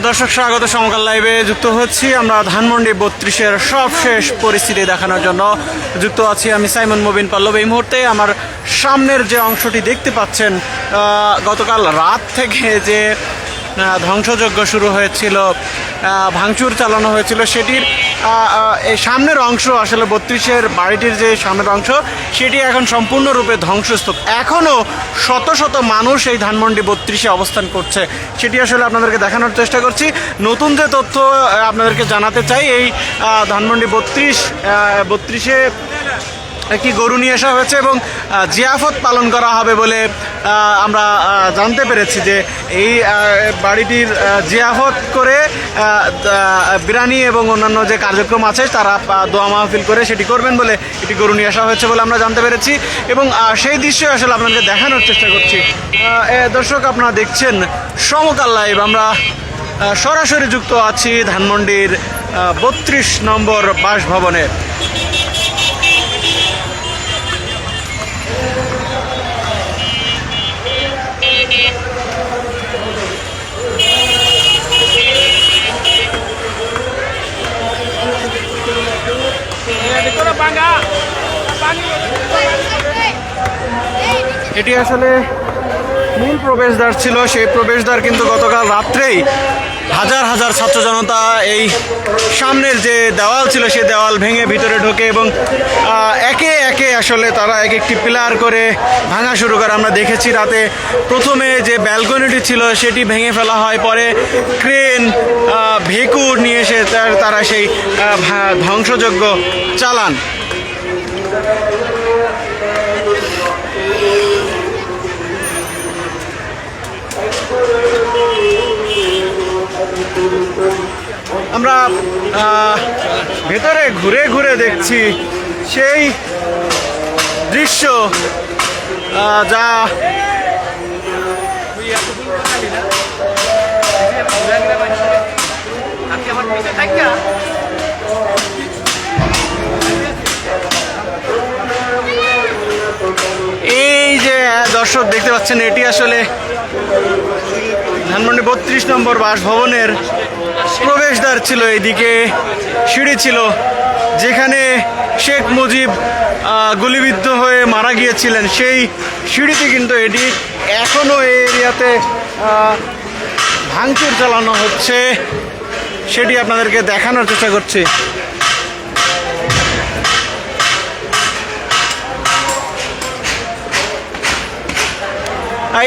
দর্শক স্বাগত সমকাল লাইভে যুক্ত হচ্ছি। আমরা ধানমন্ডি 32-এর সবশেষ পরিস্থিতি দেখানোর জন্য যুক্ত আছি। আমি সাইমন মুবিন পল্লব। এই মুহূর্তে আমার সামনের যে অংশটি দেখতে পাচ্ছেন, গতকাল রাত থেকে যে ধ্বংসযজ্ঞ শুরু হয়েছিল, ভাঙচুর চালানো হয়েছিল, সেটির এই সামনের অংশ, আসলে 32-এর বাড়িটির যে সামনের অংশ, সেটি এখন সম্পূর্ণরূপে ধ্বংসস্তূপ। এখনও শত শত মানুষ এই ধানমন্ডি 32-এ অবস্থান করছে, সেটি আসলে আপনাদেরকে দেখানোর চেষ্টা করছি। নতুন যে তথ্য আপনাদেরকে জানাতে চাই, এই ধানমন্ডি 32-এ একটি গরু নিয়ে আসা হয়েছে এবং জিয়াফত পালন করা হবে বলে আমরা জানতে পেরেছি যে এই বাড়িটির জিয়াফত করে বিরানি এবং অন্যান্য যে কার্যক্রম আছে তারা দোয়া মাহফিল করে সেটি করবেন বলে এটি গরু নিয়ে আসা হয়েছে বলে আমরা জানতে পেরেছি এবং সেই দৃশ্য আসলে আপনাদেরকে দেখানোর চেষ্টা করছি। দর্শক, আপনারা দেখছেন সমকাল লাইভ। আমরা সরাসরি যুক্ত আছি ধানমন্ডির 32 নম্বর বাসভবনে। এটি আসলে মূল প্রবেশদ্বার ছিল। সেই প্রবেশদ্বার কিন্তু গতকাল রাত্রেই হাজার হাজার ছাত্র জনতা এই সামনের যে দেওয়াল ছিল সেই দেওয়াল ভেঙে ভিতরে ঢোকে এবং একে একে আসলে তারা এক একটি পিলার করে ভাঙা শুরু করে। আমরা দেখেছি রাতে প্রথমে যে ব্যালকনিটি ছিল সেটি ভেঙে ফেলা হয়, পরে ক্রেন ভেকুর নিয়ে এসে তারা সেই ধ্বংসযজ্ঞ চালান। আমরা ভেতরে ঘুরে ঘুরে দেখছি সেই দৃশ্য যা এই যে দর্শক দেখতে পাচ্ছেন, এটি আসলে ধানমন্ডি 32 নম্বর বাসভবনের প্রবেশদ্বার ছিল। এদিকে সিঁড়ি ছিল যেখানে শেখ মুজিব গুলিবিদ্ধ হয়ে মারা গিয়েছিলেন, সেই সিঁড়িতে কিন্তু এটি এখনও এই এরিয়াতে ভাঙচুর চালানো হচ্ছে, সেটি আপনাদেরকে দেখানোর চেষ্টা করছি।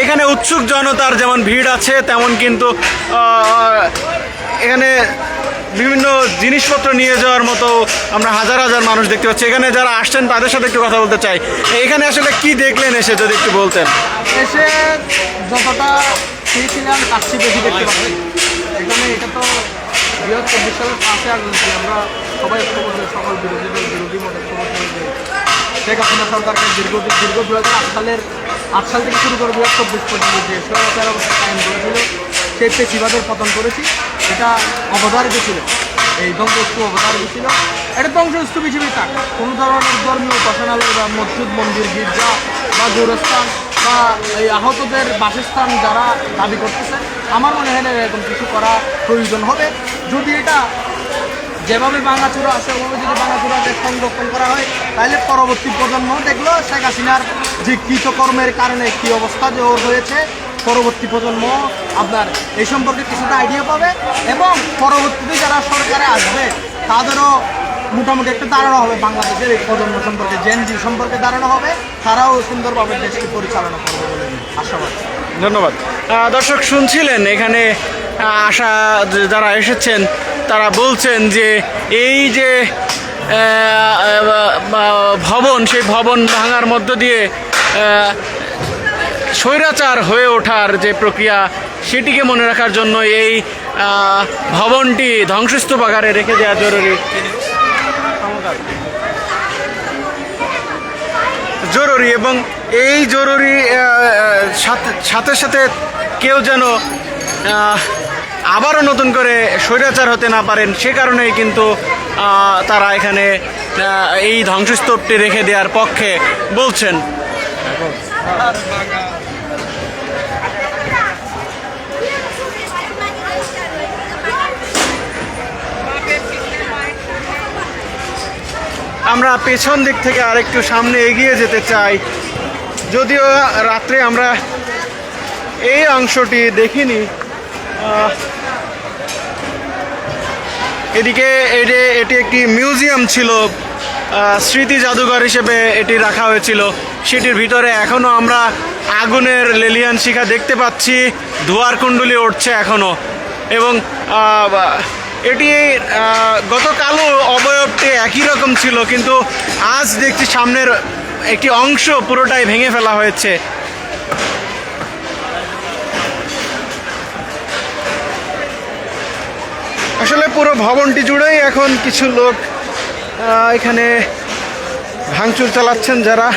এখানে উৎসুক জনতার যেমন ভিড় আছে, তেমন কিন্তু এখানে বিভিন্ন জিনিসপত্র নিয়ে যাওয়ার মতো আমরা হাজার হাজার মানুষ দেখতে পাচ্ছি। এখানে যারা আসছেন তাদের সাথে একটু কথা বলতে চাই। এখানে আসলে কি দেখলেন এসে, যদি একটু বলতেন। এসে যতটা চেয়েছিলাম তার চেয়ে বেশি দেখতে পাচ্ছি। এখানে এটা তো বৃহত্তর বিশ্বকাপের 5 আগস্ট আমরা সবাই সকল বিরোধী মতের খবর যে শেখ হাসিনা সরকারকে দীর্ঘ 2008 সাল থেকে শুরু করে 2024 পর্যন্ত যে স্বৈরাচার অবস্থা কায়েম করেছিল, সেই পেশিবাদের পতন করেছি। এটা অবধারিত ছিল, এই ধ্বংসস্তূপ অবধারিত ছিল। এটা ধ্বংসস্তূপ হিসেবে থাক, কোনো ধরনের ধর্মীয় উপাসনালয় বা মসজিদ, মন্দির, গির্জা বা গোরস্থান বা এই আহতদের বাসস্থান যারা দাবি করতেছে, আমার মনে হয় না এরকম কিছু করা প্রয়োজন হবে। যদি এটা যেভাবে ভাঙাচুরা আছে ওভাবে যদি ভাঙাচুরাকে সংরক্ষণ করা হয়, তাহলে পরবর্তী প্রজন্ম দেখলো শেখ হাসিনার যে কৃতকর্মের কারণে কী অবস্থা যে ওর হয়েছে, পরবর্তী প্রজন্ম আপনার এই সম্পর্কে কিছুটা আইডিয়া পাবে এবং পরবর্তীতে যারা সরকারে আসবে তাদেরও মোটামুটি একটা ধারণা হবে বাংলাদেশের এই প্রজন্ম সম্পর্কে, জেনজি সম্পর্কে ধারণা হবে, তারাও সুন্দরভাবে দেশকে পরিচালনা করবে বলে আশাবাদ। ধন্যবাদ। দর্শক, শুনছিলেন এখানে আসা যারা এসেছেন তারা বলছেন যে এই যে ভবন, সেই ভবন ভাঙার মধ্য দিয়ে স্বৈরাচার হয়ে ওঠার যে প্রক্রিয়া, সেটিকে মনে রাখার জন্য এই ভবনটি ধ্বংসস্তূপ আকারে রেখে দেওয়া জরুরি এবং এই জরুরি সাথে সাথে কেউ যেন আবারও নতুন করে স্বৈরাচার হতে না পারেন, সে কারণেই কিন্তু তারা এখানে এই ধ্বংসস্তূপটি রেখে দেওয়ার পক্ষে বলছেন। আমরা পেছন দিক থেকে আরেকটু সামনে এগিয়ে যেতে চাই। যদিও রাত্রে আমরা এই অংশটি দেখিনি। এদিকে এটি একটি মিউজিয়াম ছিল, স্মৃতি জাদুঘর হিসেবে এটি রাখা হয়েছিল। সেটির ভিতরে এখনও আমরা আগুনের লেলিয়ান শিখা দেখতে পাচ্ছি, ধোঁয়ার কুণ্ডলি উঠছে এখনও। এবং এটি গতকালও অবয়বটি একই রকম ছিল, কিন্তু আজ দেখছি সামনের একটি অংশ পুরোটাই ভেঙে ফেলা হয়েছে। আসলে পুরো ভবনটি জুড়েই এখন কিছু লোক এখানে ভাঙচুর চালাচ্ছেন, যারা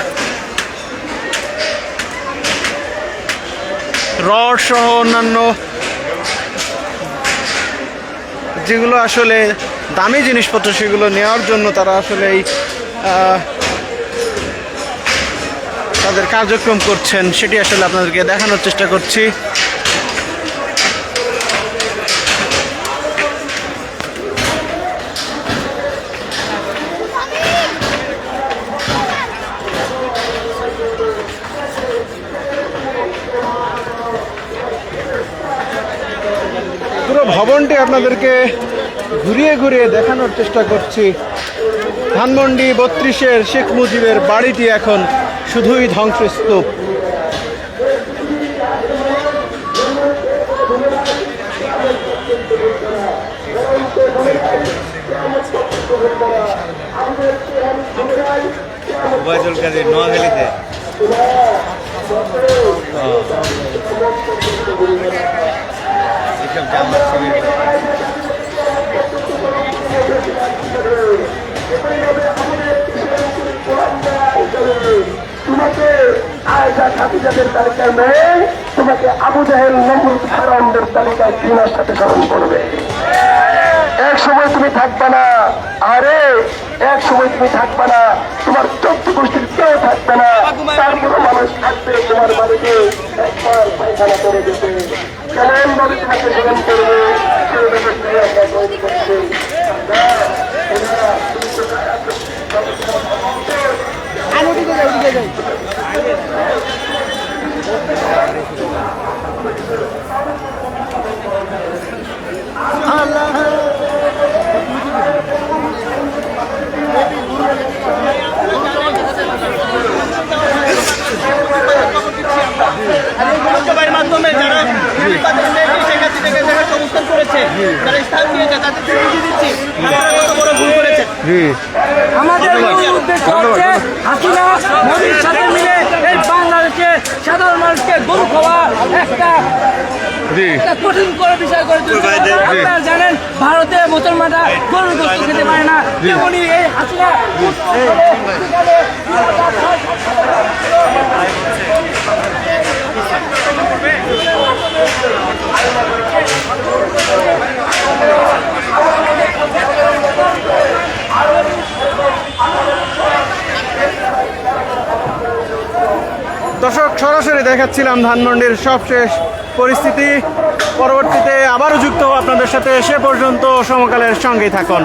রড সহ অন্যান্য যেগুলো আসলে দামি জিনিসপত্র সেগুলো নেওয়ার জন্য তারা আসলে এই তাদের কার্যক্রম করছেন, সেটি আসলে আপনাদেরকে দেখানোর চেষ্টা করছি। পুরো ভবনটি আপনাদেরকে ঘুরিয়ে ঘুরিয়ে দেখানোর চেষ্টা করছি। ধানমন্ডি 32-এর শেখ মুজিবের বাড়িটি এখন শুধুই ধ্বংসস্তূপ। ওবায়দুল কাদের নোয়াখালীতে এসব জামাত শিবির তোমাকে আয়েশা খাদিজাদের তালিকায় মেয়ে তোমাকে আবু জাহেল নমরুদ ফিরআউনদের তালিকায় ঘৃণার সাথে স্মরণ করবে। এক সময় তুমি থাকবে না, আরে এক সময় তুমি থাকবে না, তোমার 14 গোষ্ঠীর কেউ থাকবে না, তারপরে মানুষ থাকবে তোমার বাড়িতে একবার পায়খানা করে যেতে, কেমন ভাবে তোমাকে গ্রহণ করবে সেই ব্যবস্থায় আমরা গ্রহণ করছি। মাধ্যমে যারা সমর্থন করেছে, যারা স্থান দিয়েছে তাদের দিচ্ছি কত বড় ভুল করেছে। আমাদের মূল উদ্দেশ্য হচ্ছে হাসিনা মোদির সাথে মিলে এই বাংলাদেশে সাধারণ মানুষকে গরু খাওয়া একটা কঠিন করে বিষয় করে তুলছে। আপনারা জানেন ভারতে মুসলমানরা গরুর গোশত খেতে পারে না, তেমনি এই হাসিনা দর্শক, সরাসরি দেখাচ্ছিলাম ধানমন্ডির সবশেষ পরিস্থিতি। পরবর্তীতে আবারও যুক্ত হব আপনাদের সাথে, সে পর্যন্ত সমকালের সঙ্গেই থাকুন।